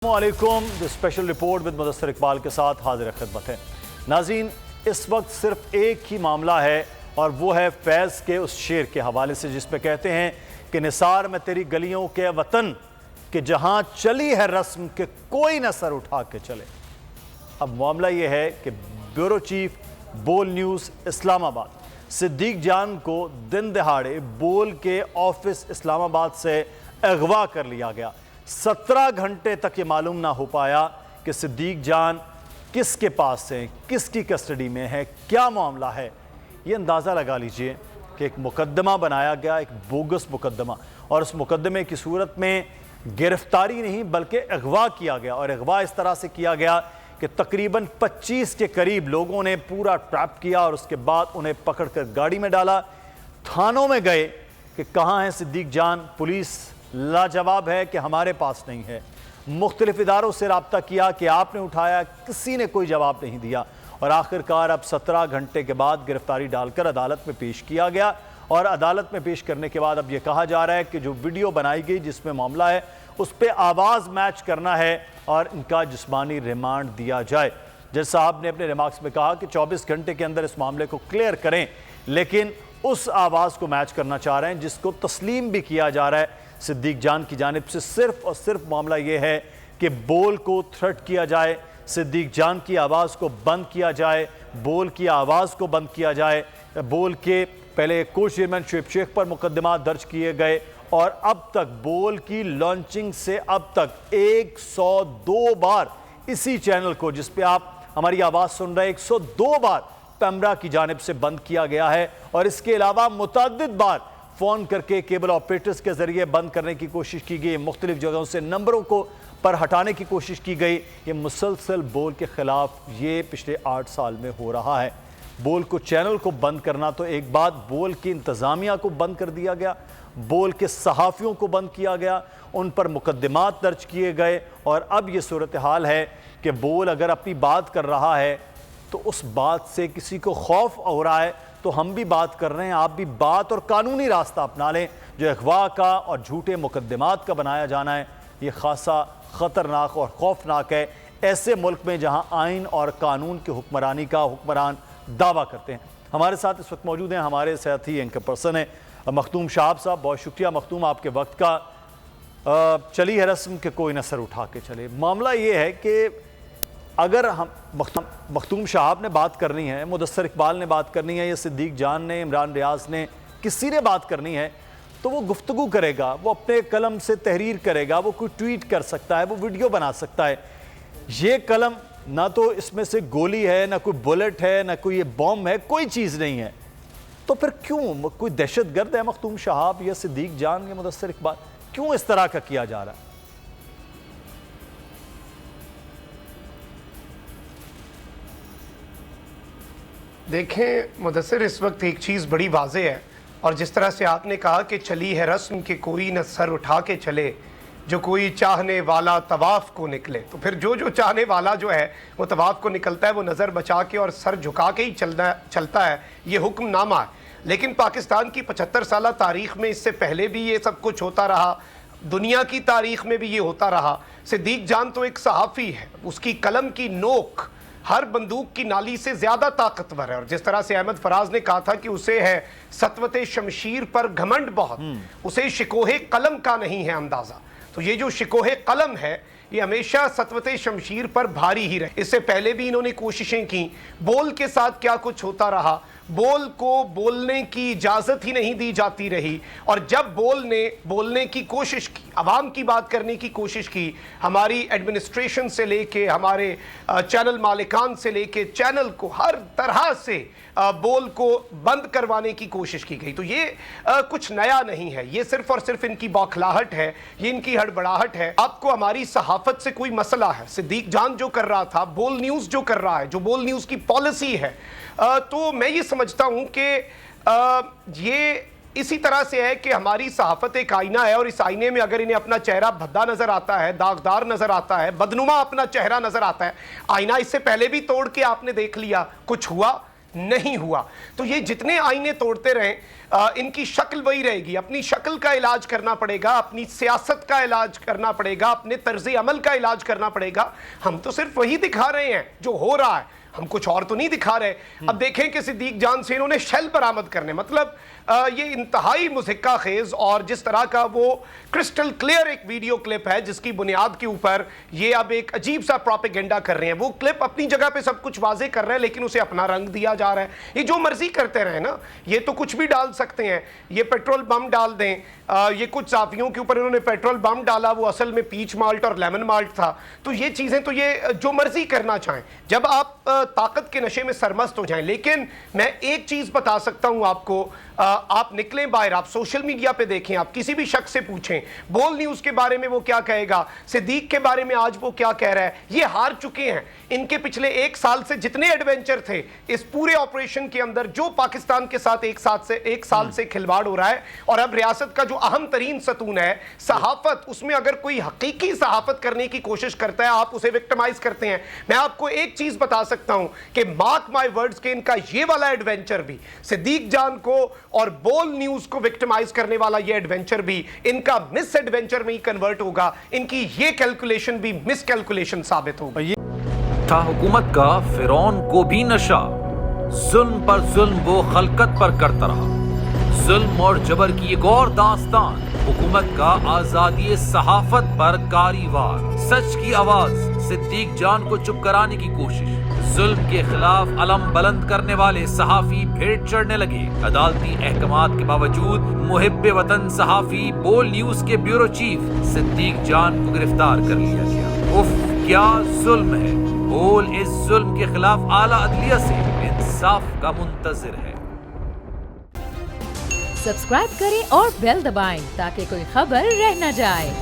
السلام علیکم special report with Mudassar Iqbal کے ساتھ حاضر خدمت ہے۔ ناظرین، اس وقت صرف ایک ہی معاملہ ہے اور وہ ہے فیض کے اس شعر کے حوالے سے جس پہ کہتے ہیں کہ نثار میں تیری گلیوں کے وطن کہ جہاں چلی ہے رسم کہ کوئی نہ سر اٹھا کے چلے۔ اب معاملہ یہ ہے کہ بیورو چیف بول نیوز اسلام آباد صدیق جان کو دن دہاڑے بول کے آفس اسلام آباد سے اغوا کر لیا گیا۔ 17 گھنٹے تک یہ معلوم نہ ہو پایا کہ صدیق جان کس کے پاس ہیں، کس کی کسٹڈی میں ہے، کیا معاملہ ہے۔ یہ اندازہ لگا لیجئے کہ ایک مقدمہ بنایا گیا، ایک بوگس مقدمہ، اور اس مقدمے کی صورت میں گرفتاری نہیں بلکہ اغوا کیا گیا، اور اغوا اس طرح سے کیا گیا کہ تقریباً 25 کے قریب لوگوں نے پورا ٹریپ کیا اور اس کے بعد انہیں پکڑ کر گاڑی میں ڈالا۔ تھانوں میں گئے کہ کہاں ہیں صدیق جان، پولیس لاجواب ہے کہ ہمارے پاس نہیں ہے۔ مختلف اداروں سے رابطہ کیا کہ آپ نے اٹھایا، کسی نے کوئی جواب نہیں دیا، اور آخر کار اب 17 گھنٹے کے بعد گرفتاری ڈال کر عدالت میں پیش کیا گیا، اور عدالت میں پیش کرنے کے بعد اب یہ کہا جا رہا ہے کہ جو ویڈیو بنائی گئی جس میں معاملہ ہے اس پہ آواز میچ کرنا ہے اور ان کا جسمانی ریمانڈ دیا جائے۔ جج صاحب نے اپنے ریمارکس میں کہا کہ 24 گھنٹے کے اندر اس معاملے کو کلیئر کریں، لیکن اس آواز کو میچ کرنا چاہ رہے ہیں جس کو تسلیم بھی کیا جا رہا ہے صدیق جان کی جانب سے۔ صرف اور صرف معاملہ یہ ہے کہ بول کو تھریٹ کیا جائے، صدیق جان کی آواز کو بند کیا جائے، بول کی آواز کو بند کیا جائے۔ بول کے پہلے کو چیئرمین شعیب شیخ پر مقدمات درج کیے گئے، اور اب تک بول کی لانچنگ سے اب تک 102 بار اسی چینل کو جس پہ آپ ہماری آواز سن رہے ہیں 102 بار پیمرا کی جانب سے بند کیا گیا ہے، اور اس کے علاوہ متعدد بار فون کر کے کیبل آپریٹرز کے ذریعے بند کرنے کی کوشش کی گئی، مختلف جگہوں سے نمبروں کو پر ہٹانے کی کوشش کی گئی۔ یہ مسلسل بول کے خلاف یہ پچھلے 8 سال میں ہو رہا ہے۔ بول کو چینل کو بند کرنا تو ایک بات، بول کی انتظامیہ کو بند کر دیا گیا، بول کے صحافیوں کو بند کیا گیا، ان پر مقدمات درج کیے گئے، اور اب یہ صورتحال ہے کہ بول اگر اپنی بات کر رہا ہے تو اس بات سے کسی کو خوف ہو رہا ہے، تو ہم بھی بات کر رہے ہیں، آپ بھی بات اور قانونی راستہ اپنا لیں۔ جو اغوا کا اور جھوٹے مقدمات کا بنایا جانا ہے یہ خاصا خطرناک اور خوفناک ہے ایسے ملک میں جہاں آئین اور قانون کی حکمرانی کا حکمران دعویٰ کرتے ہیں۔ ہمارے ساتھ اس وقت موجود ہیں ہمارے ساتھی اینکر پرسن ہیں مختوم شہاب صاحب۔ بہت شکریہ مختوم آپ کے وقت کا۔ چلی ہے رسم کہ کوئی نہ سر اٹھا کے چلے، معاملہ یہ ہے کہ اگر ہم مختوم شہاب نے بات کرنی ہے، مدثر اقبال نے بات کرنی ہے، یا صدیق جان نے، عمران ریاض نے، کسی نے بات کرنی ہے تو وہ گفتگو کرے گا، وہ اپنے قلم سے تحریر کرے گا، وہ کوئی ٹویٹ کر سکتا ہے، وہ ویڈیو بنا سکتا ہے۔ یہ قلم نہ تو اس میں سے گولی ہے، نہ کوئی بلٹ ہے، نہ کوئی یہ بوم ہے، کوئی چیز نہیں ہے، تو پھر کیوں کوئی دہشت گرد ہے مختوم شہاب یا صدیق جان یا مدثر اقبال؟ کیوں اس طرح کا کیا جا رہا ہے؟ دیکھیں مدثر، اس وقت ایک چیز بڑی واضح ہے، اور جس طرح سے آپ نے کہا کہ چلی ہے رسم کہ کوئی نہ سر اٹھا کے چلے، جو کوئی چاہنے والا طواف کو نکلے، تو پھر جو چاہنے والا جو ہے وہ طواف کو نکلتا ہے، وہ نظر بچا کے اور سر جھکا کے ہی چلتا ہے، یہ حکم نامہ ہے۔ لیکن پاکستان کی 75 سالہ تاریخ میں اس سے پہلے بھی یہ سب کچھ ہوتا رہا، دنیا کی تاریخ میں بھی یہ ہوتا رہا۔ صدیق جان تو ایک صحافی ہے، اس کی قلم کی نوک ہر بندوق کی نالی سے زیادہ طاقتور ہے، اور جس طرح سے احمد فراز نے کہا تھا کہ اسے ہے سطوت شمشیر پر گھمنڈ بہت، اسے شکوہ قلم کا نہیں ہے اندازہ۔ تو یہ جو شکوہ قلم ہے یہ ہمیشہ سطوت شمشیر پر بھاری ہی رہے۔ اس سے پہلے بھی انہوں نے کوششیں کی، بول کے ساتھ کیا کچھ ہوتا رہا، بول کو بولنے کی اجازت ہی نہیں دی جاتی رہی، اور جب بول نے بولنے کی کوشش کی، عوام کی بات کرنے کی کوشش کی، ہماری ایڈمنسٹریشن سے لے کے ہمارے چینل مالکان سے لے کے چینل کو ہر طرح سے بول کو بند کروانے کی کوشش کی گئی۔ تو یہ کچھ نیا نہیں ہے، یہ صرف اور صرف ان کی بوکھلاہٹ ہے، یہ ان کی ہڑبڑاہٹ ہے۔ آپ کو ہماری صحافت سے کوئی مسئلہ ہے، صدیق جان جو کر رہا تھا، بول نیوز جو کر رہا ہے، جو بول نیوز کی پالیسی ہے، تو میں یہ سمجھتا ہوں کہ یہ اسی طرح سے ہے کہ ہماری صحافت ایک آئینہ ہے، اور اس آئینے میں اگر انہیں اپنا چہرہ بھدا نظر آتا ہے، داغدار نظر آتا ہے، بدنما اپنا چہرہ نظر آتا ہے، آئینہ اس سے پہلے بھی توڑ کے آپ نے دیکھ لیا، کچھ ہوا؟ نہیں ہوا. تو یہ جتنے آئینے توڑتے رہیں ان کی شکل وہی رہے گی. اپنی شکل کا علاج کرنا پڑے گا, اپنی سیاست کا علاج کرنا پڑے گا, اپنے طرز عمل کا علاج کرنا پڑے گا. ہم تو صرف وہی دکھا رہے ہیں جو ہو رہا ہے, ہم کچھ اور تو نہیں دکھا رہے. اب دیکھیں کہ صدیق جان سے انہوں نے شیل برآمد کرنے, مطلب یہ انتہائی مضحکہ خیز, اور جس طرح کا وہ کرسٹل کلیئر ایک ویڈیو کلپ ہے جس کی بنیاد کے اوپر یہ اب ایک عجیب سا پروپیگنڈا کر رہے ہیں. وہ کلپ اپنی جگہ پہ سب کچھ واضح کر رہا ہے لیکن اسے اپنا رنگ دیا جا رہا ہے. یہ جو مرضی کرتے رہے نا, یہ تو کچھ بھی ڈال سکتے ہیں, یہ پیٹرول بم ڈال دیں. یہ کچھ صحافیوں کے اوپر انہوں نے پیٹرول بم ڈالا, وہ اصل میں پیچ مالٹ اور لیمن مالٹ تھا. تو یہ چیزیں تو یہ جو مرضی کرنا چاہیں جب آپ طاقت کے نشے میں سرمست ہو جائیں. لیکن میں ایک چیز بتا سکتا ہوں آپ کو, آپ نکلیں باہر, آپ سوشل میڈیا پہ دیکھیں, آپ کسی بھی شخص سے پوچھیں بول نیوز کے بارے میں وہ کیا کہے گا, صدیق کے بارے میں آج وہ کیا کہہ رہا ہے. یہ ہار چکے ہیں. ان کے پچھلے ایک سال سے جتنے ایڈونچر تھے اس پورے آپریشن کے اندر, جو پاکستان کے ساتھ ایک سال سے کھلواڑ ہو رہا ہے, اور اب ریاست کا جو اہم ترین ستون ہے صحافت, اس میں اگر کوئی حقیقی صحافت کرنے کی کوشش کرتا ہے آپ اسے وکٹمائز کرتے ہیں. میں آپ کو ایک چیز بتا سکتا ہوں کہ مارک مائی ورڈز کہ ان کا یہ والا ایڈونچر بھی, صدیق جان کو اور بول نیوز کو وکٹمائز کرنے والا یہ ایڈونچر بھی ان کا مس ایڈونچر میں ہی کنورٹ ہوگا. ان کی یہ کیلکولیشن بھی مس کیلکولیشن ثابت ہوگی. تھا حکومت کا فرعون کو بھی نشہ, ظلم پر ظلم وہ خلقت پر کرتا رہا. ظلم اور جبر کی ایک اور داستان, حکومت کا آزادی صحافت پر کاری وار. سچ کی آواز, صدیق جان کو چپ کرانے کی کوشش. ظلم کے خلاف علم بلند کرنے والے صحافی بھیڑ چڑھنے لگے. عدالتی احکامات کے باوجود محب وطن صحافی بول نیوز کے بیورو چیف صدیق جان کو گرفتار کر لیا گیا. اف کیا ظلم ہے. بول اس ظلم کے خلاف اعلیٰ عدلیہ سے انصاف کا منتظر ہے. سبسکرائب کریں اور بیل دبائیں تاکہ کوئی خبر رہ نہ جائے.